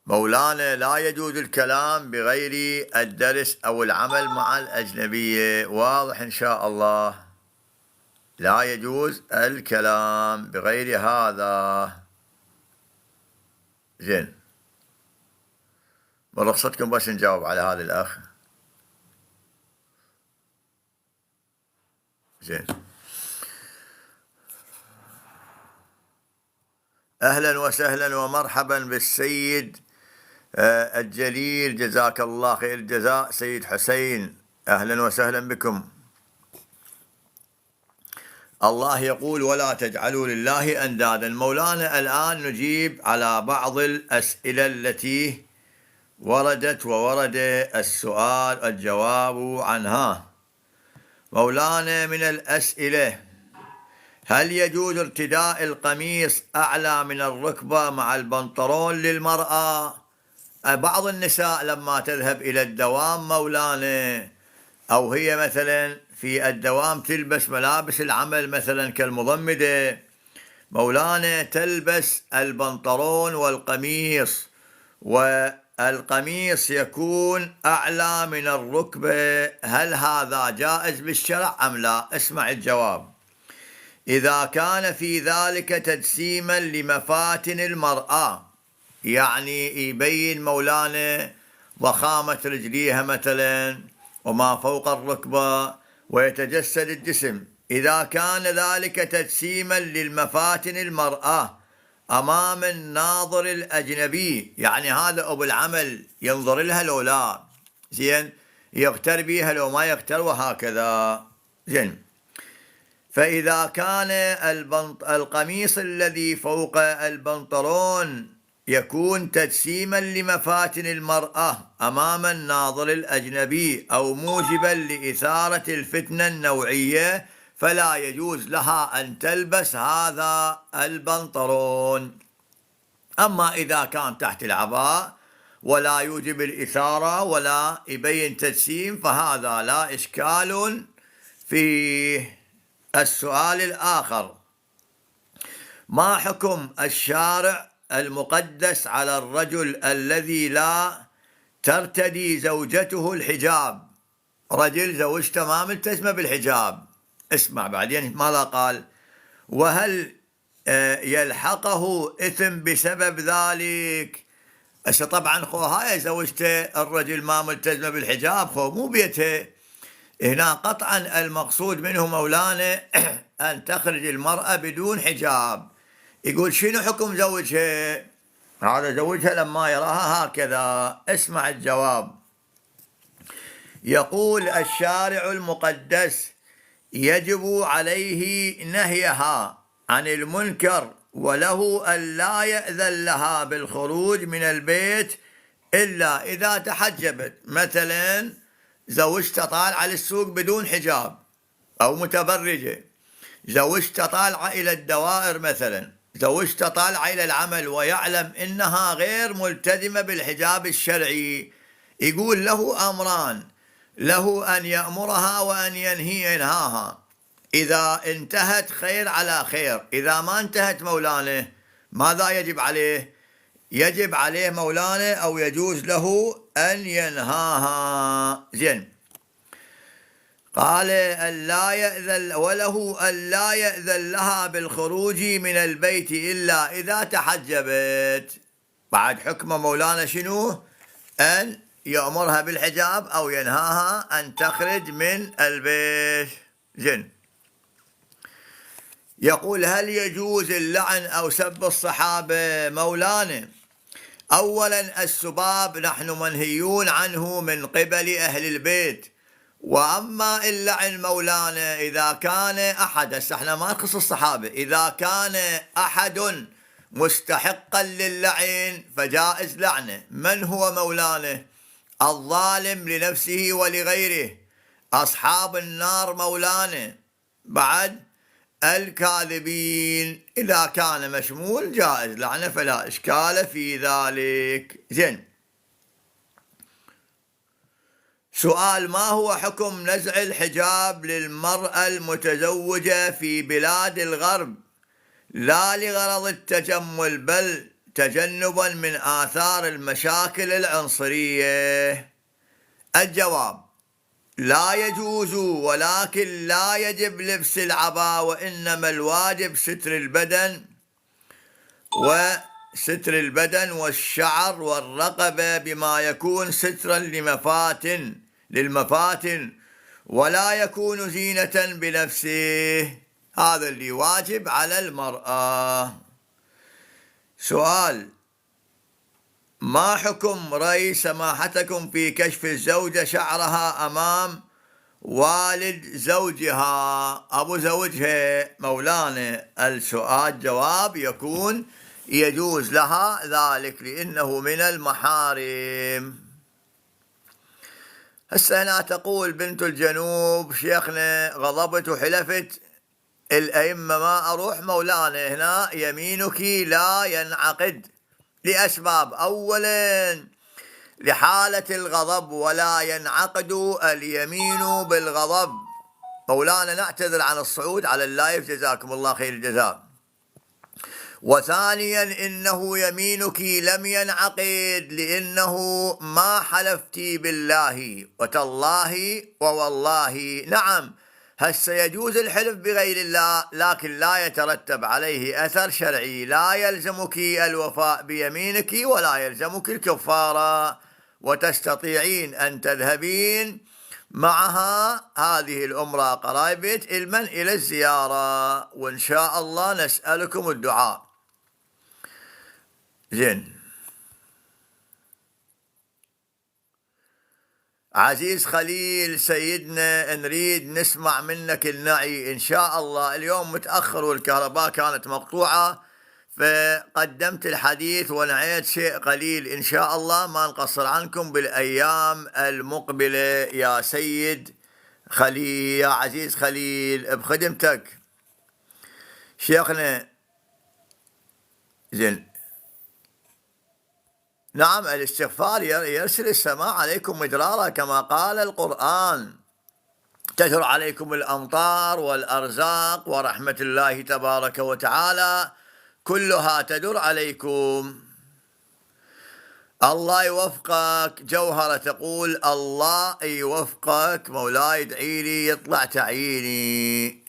مولانا لا يجوز الكلام بغير الدرس أو العمل مع الأجنبية. واضح إن شاء الله. لا يجوز الكلام بغير هذا. زين، برخصتكم بس نجاوب على هذا الأخ. زين، أهلا وسهلا ومرحبا بالسيد الجليل، جزاك الله خير الجزاء سيد حسين، أهلا وسهلا بكم. الله يقول ولا تجعلوا لله أندادا. مولانا الآن نجيب على بعض الأسئلة التي وردت وورد السؤال الجواب عنها. مولانا من الأسئلة: هل يجوز ارتداء القميص أعلى من الركبة مع البنطلون للمرأة؟ بعض النساء لما تذهب إلى الدوام مولانا، أو هي مثلا في الدوام تلبس ملابس العمل مثلا كالمضمدة، مولانا تلبس البنطلون والقميص، والقميص يكون أعلى من الركبة، هل هذا جائز بالشرع أم لا؟ اسمع الجواب. إذا كان في ذلك تجسيما لمفاتن المرأة، يعني يبين مولانا ضخامة رجليها مثلا وما فوق الركبة ويتجسد الجسم، إذا كان ذلك تجسيما للمفاتن المرأة أمام الناظر الأجنبي، يعني هذا أبو العمل ينظر لها لو لا، زين، يغتر بيها لو ما يغتر وهكذا. زين، فإذا كان القميص الذي فوق البنطلون يكون تجسيما لمفاتن المرأة أمام الناظر الأجنبي أو موجبا لإثارة الفتنة النوعية، فلا يجوز لها أن تلبس هذا البنطلون. أما إذا كان تحت العباء ولا يوجب الإثارة ولا يبين تجسيم فهذا لا إشكال فيه. السؤال الآخر: ما حكم الشارع المقدس على الرجل الذي لا ترتدي زوجته الحجاب؟ رجل زوجته ما ملتزمة بالحجاب، اسمع بعدين ماذا قال: وهل يلحقه إثم بسبب ذلك؟ طبعا خو هاي زوجته الرجل ما ملتزمة بالحجاب، خو مو بيتها هنا قطعا. المقصود منه مولانا أن تخرج المرأة بدون حجاب. يقول شنو حكم زوجها؟ هذا زوجها لما يراها هكذا. اسمع الجواب. يقول الشارع المقدس: يجب عليه نهيها عن المنكر، وله أن لا يأذن لها بالخروج من البيت إلا إذا تحجبت. مثلا زوجته طالعة للسوق بدون حجاب أو متبرجة، زوجته طالعة إلى الدوائر مثلا، زوجته طالعة إلى العمل ويعلم إنها غير ملتزمة بالحجاب الشرعي، يقول له أمران: له أن يأمرها وأن ينهاها. إذا انتهت خير على خير، إذا ما انتهت مولانا ماذا يجب عليه؟ يجب عليه مولانا أو يجوز له أن ينهاها. زين، قال ألا يأذن، وله أن لا يأذن لها بالخروج من البيت إلا إذا تحجبت. بعد حكم مولانا شنو؟ أن يأمرها بالحجاب أو ينهاها أن تخرج من البيت. زين، يقول: هل يجوز اللعن أو سب الصحابة؟ مولانا أولا السباب نحن منهيون عنه من قبل أهل البيت، وأما اللعن مولانا إذا كان أحد، احنا ما نخص الصحابة، إذا كان أحد مستحقا للعن فجائز لعنه. من هو مولانا؟ الظالم لنفسه ولغيره، أصحاب النار مولانا. بعد الكاذبين إذا كان مشمول جائز لعنه فلا إشكال في ذلك. زين، سؤال: ما هو حكم نزع الحجاب للمرأة المتزوجة في بلاد الغرب لا لغرض التجمل بل تجنبا من آثار المشاكل العنصرية. الجواب: لا يجوز، ولكن لا يجب لبس العباءة، وإنما الواجب ستر البدن والشعر والرقبة بما يكون سترا للمفاتن ولا يكون زينة بنفسه. هذا اللي واجب على المرأة. سؤال: ما حكم رأي سماحتكم في كشف الزوجة شعرها أمام والد زوجها أبو زوجها؟ مولانا السؤال جواب يكون يجوز لها ذلك لأنه من المحارم. هسه هنا تقول بنت الجنوب: شيخنا غضبت وحلفت الأئمة ما أروح. مولانا هنا يمينك لا ينعقد لأسباب: أولا لحالة الغضب، ولا ينعقد اليمين بالغضب. مولانا نعتذر عن الصعود على اللايف، جزاكم الله خير الجزاء. وثانيا إنه يمينك لم ينعقد لأنه ما حلفت بالله وتالله ووالله. نعم، هسه يجوز الحلف بغير الله، لكن لا يترتب عليه أثر شرعي. لا يلزمك الوفاء بيمينك ولا يلزمك الكفارة، وتستطيعين أن تذهبين معها هذه الأمراء قرايبك علما إلى الزيارة، وإن شاء الله نسألكم الدعاء. زين. عزيز خليل سيدنا، نريد نسمع منك النعي إن شاء الله. اليوم متأخر والكهرباء كانت مقطوعة، فقدمت الحديث ونعيت شيء قليل. إن شاء الله ما نقصر عنكم بالأيام المقبلة يا سيد خليل، يا عزيز خليل، بخدمتك شيخنا. زين. نعم، الاستغفار يرسل السماء عليكم مدرارا كما قال القرآن: تجر عليكم الأمطار والأرزاق ورحمة الله تبارك وتعالى كلها تدر عليكم. الله يوفقك. جوهرة تقول: الله يوفقك مولاي، ادعي لي يطلع تعييني.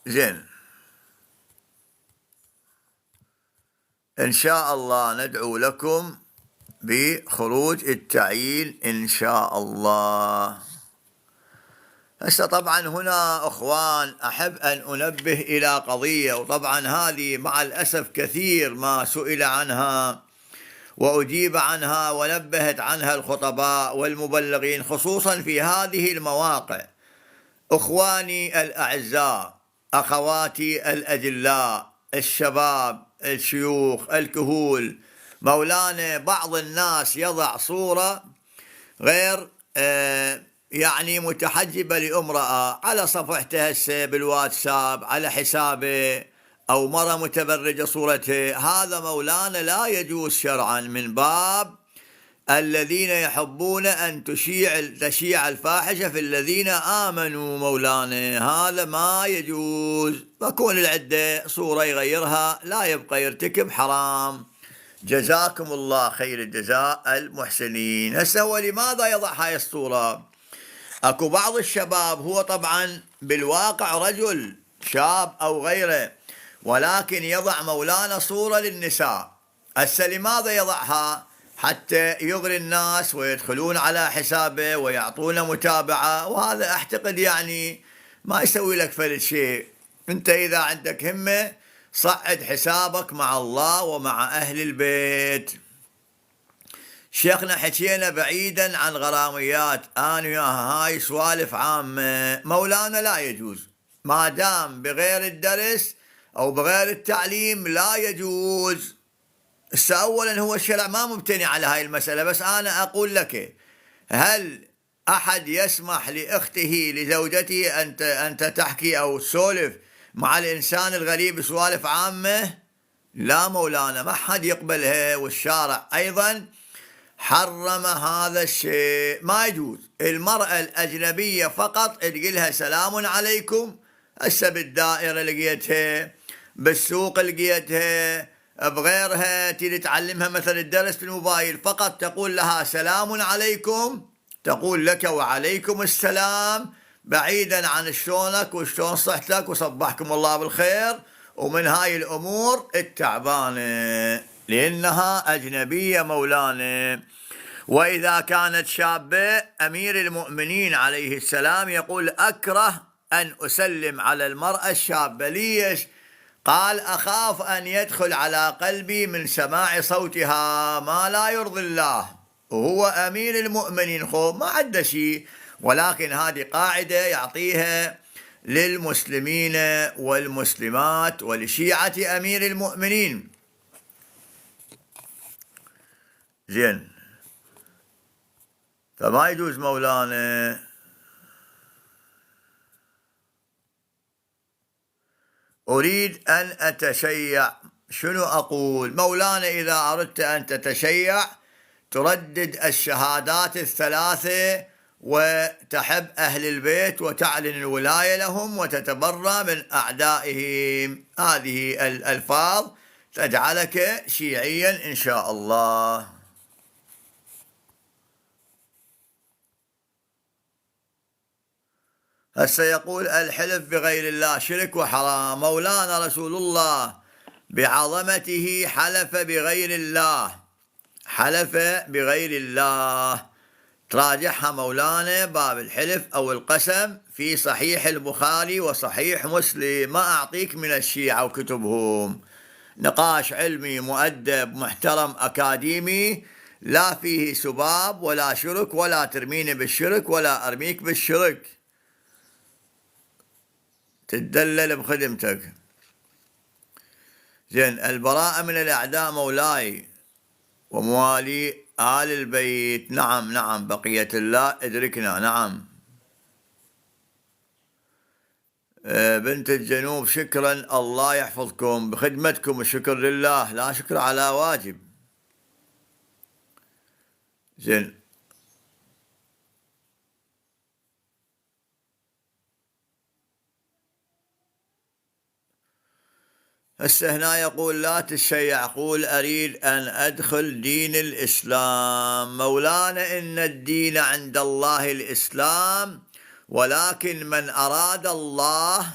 زين، إن شاء الله ندعو لكم بخروج التعيين إن شاء الله. هسه طبعا هنا أخوان أحب أن أنبه إلى قضية، وطبعا هذه مع الأسف كثير ما سئل عنها وأجيب عنها ونبهت عنها الخطباء والمبلغين، خصوصا في هذه المواقع. أخواني الأعزاء، أخواتي الأجلاء، الشباب، الشيوخ، الكهول، مولانا بعض الناس يضع صورة غير يعني متحجبة لامرأة على صفحته هسه بالواتساب على حسابه، أو مرة متبرجة صورته. هذا مولانا لا يجوز شرعا، من باب الذين يحبون أن تشيع الفاحشة في الذين آمنوا. مولانا هذا ما يجوز، فكون العدة صورة يغيرها لا يبقى يرتكب حرام. جزاكم الله خير الجزاء المحسنين. هسه هو لماذا يضع هاي الصورة؟ اكو بعض الشباب هو طبعا بالواقع رجل شاب او غيره، ولكن يضع مولانا صورة للنساء. هسه لماذا يضعها؟ حتى يغري الناس ويدخلون على حسابه ويعطونه متابعة، وهذا اعتقد يعني ما يسوي لك فلت شيء. انت اذا عندك همة صعد حسابك مع الله ومع اهل البيت. شيخنا حكينا بعيدا عن غراميات، انا وياها هاي سوالف عامة. مولانا لا يجوز ما دام بغير الدرس او بغير التعليم، لا يجوز. اولا هو الشرع ما ممتنع على هاي المسألة، بس انا اقول لك: هل احد يسمح لاخته لزوجته انت تحكي او تسولف مع الانسان الغريب سوالف عامة؟ لا مولانا، ما حد يقبلها، والشارع ايضا حرم هذا الشيء، ما يجوز. المرأة الأجنبية فقط تقولها سلام عليكم. هسه بالدائرة لقيتها بالسوق لقيتها، بغيرها تريد تعلمها مثلا الدرس في الموبايل، فقط تقول لها سلام عليكم، تقول لك وعليكم السلام، بعيدا عن شلونك وشلون صحتك وصبحكم الله بالخير، ومن هاي الأمور التعبانة لأنها أجنبية مولانا. وإذا كانت شابة، أمير المؤمنين عليه السلام يقول أكره أن أسلم على المرأة الشابة. ليش؟ قال أخاف أن يدخل على قلبي من سماع صوتها ما لا يرضي الله، وهو أمير المؤمنين خوف ما عنده شيء، ولكن هذه قاعدة يعطيها للمسلمين والمسلمات ولشيعة أمير المؤمنين. زين، فما يجوز مولانا. أريد أن أتشيع، شنو أقول؟ مولانا إذا أردت أن تتشيع تردد الشهادات الثلاثة وتحب أهل البيت وتعلن الولاية لهم وتتبرأ من أعدائهم، هذه الألفاظ تجعلك شيعيا إن شاء الله. هسه يقول الحلف بغير الله شرك وحرام. مولانا رسول الله بعظمته حلف بغير الله، حلف بغير الله. تراجعها مولانا باب الحلف أو القسم في صحيح البخاري وصحيح مسلم. ما أعطيك من الشيعة وكتبهم، نقاش علمي مؤدب محترم أكاديمي، لا فيه سباب ولا شرك ولا ترميني بالشرك ولا أرميك بالشرك، تدلل بخدمتك. زين، البراءة من الأعداء مولاي وموالي آل البيت. نعم نعم، بقية الله ادركنا. نعم. بنت الجنوب شكرا، الله يحفظكم بخدمتكم، الشكر لله، لا شكر على واجب. زين، هسه هنا يقول لا تشيع، قول أريد أن أدخل دين الإسلام. مولانا إن الدين عند الله الإسلام، ولكن من أراد الله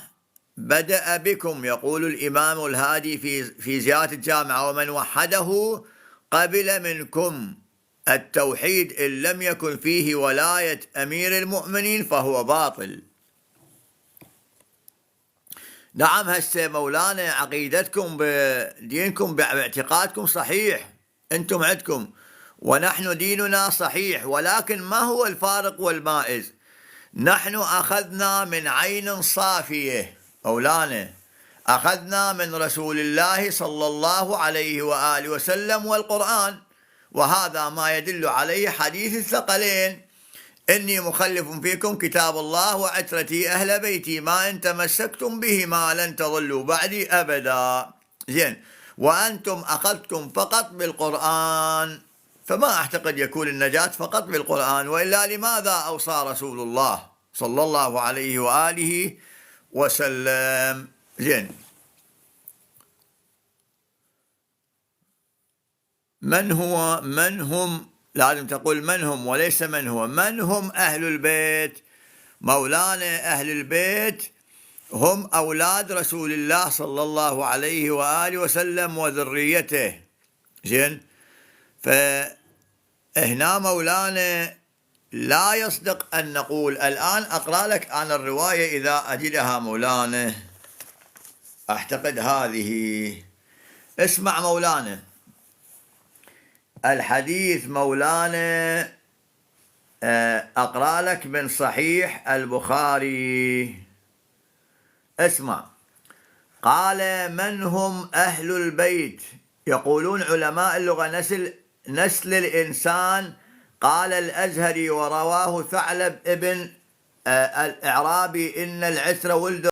بدأ بكم، يقول الإمام الهادي في زيارة الجامعة، ومن وحده قبل منكم التوحيد إن لم يكن فيه ولاية أمير المؤمنين فهو باطل. نعم، هسه مولانا عقيدتكم بدينكم باعتقادكم صحيح، انتم عندكم، ونحن ديننا صحيح، ولكن ما هو الفارق والمائز؟ نحن أخذنا من عين صافية مولانا، أخذنا من رسول الله صلى الله عليه وآله وسلم والقرآن، وهذا ما يدل عليه حديث الثقلين: إني مخلف فيكم كتاب الله وعترتي أهل بيتي، ما إن تمسكتم بهما لن تضلوا بعدي أبدا. زين، وأنتم أخذتم فقط بالقرآن، فما أعتقد يكون النجاة فقط بالقرآن، وإلا لماذا أوصى رسول الله صلى الله عليه وآله وسلم؟ زين، من هم، لازم تقول من هم وليس من هو. من هم أهل البيت؟ مولانا أهل البيت هم أولاد رسول الله صلى الله عليه وآله وسلم وذريته. زين، فهنا مولانا لا يصدق أن نقول. الآن أقرأ لك عن الرواية إذا أجدها مولانا، أعتقد هذه. اسمع مولانا الحديث مولانا، أقرأ لك من صحيح البخاري. اسمع، قال من هم أهل البيت؟ يقولون علماء اللغة نسل الإنسان. قال الأزهري ورواه ثعلب ابن الإعرابي إن العسر ولد